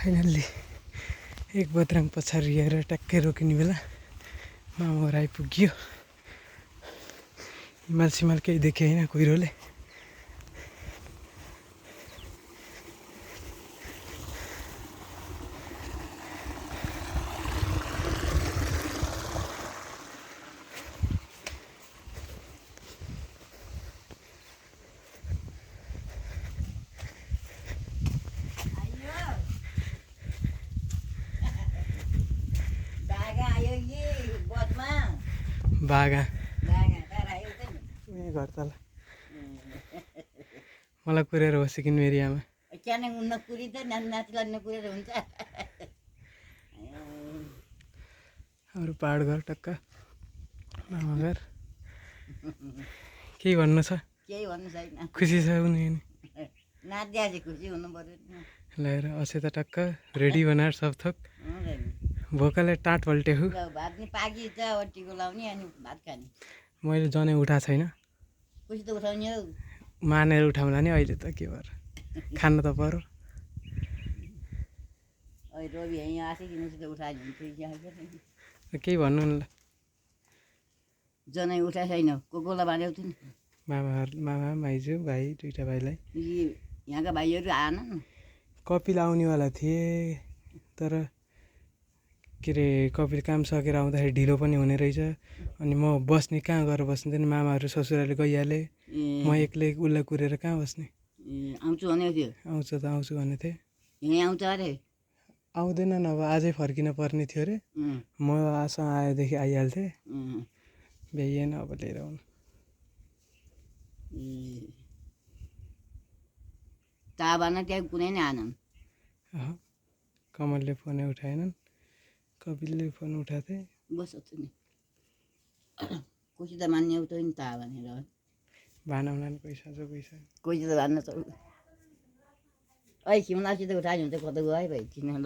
Finally एक बद्राङ पछाडि हेरेर ट्याक्कै रोकिने बेला मामाहरू आइपुग्यो। हिमाल सिमाल केही देखेँ होइन कुहिरोले। बागा घर तल मलाई कुरेर बसेकिन् मेरी आमा। अरू पहाड घर टक्क मामा घर। केही भन्नु छ? केही भन्नु छैन। खुसी छ उनी? नाच्दा चाहिँ खुसी हुनु पर्यो। लिएर अझै त टक्क रेडी बनाएर सब थोक भोकले टाँट पल्टेहु। भात नि पाकिन्छ टिको लाउने अनि भात खाने। मैले जनै उठाएको छैन। खुसी त उठाउने हौ। मानेर उठाउँला नि अहिले त के भएर खानु त पर्यो। अहिले रवि यहाँ आएपछि उठायो भने केही भन्नु न ल। जनै उठाएको छैन कोलाई बाँडेको थियो नि। मामा माइजू भाइ दुईवटा भाइलाई। यहाँका भाइहरू आएनन्। कपिल आउनेवाला थिए तर के अरे कपिल काम सकेर आउँदाखेरि ढिलो पनि हुने रहेछ। अनि म बस्ने कहाँ गएर बस्ने थिएँ मामाहरू ससुराले गइहाले। म एक्लै उसलाई कुरेर कहाँ बस्ने। आउँछु भनेको थियो। आउँछ त आउँछु भनेको थिएँ। यहीँ आउँछ अरे। आउँदैनन् अब आजै फर्किन पर्ने थियो अरे। म आसँग आएदेखि आइहाल्थेँ। भ्याइएन अब लिएर आउनु। ताबाना त्यहाँ कुनै नै आएनन्। कमलले फोनै उठाएनन्। कपिलले फोन उठाएको थिएँ। बस नि कोही त मान्ने उठ्यो नि ता भनेर भानाउला नि पैसा जो पैसा कोही त भान्न सक्छ। खिमलासित उठायो भने त कता गयो है भाइ किन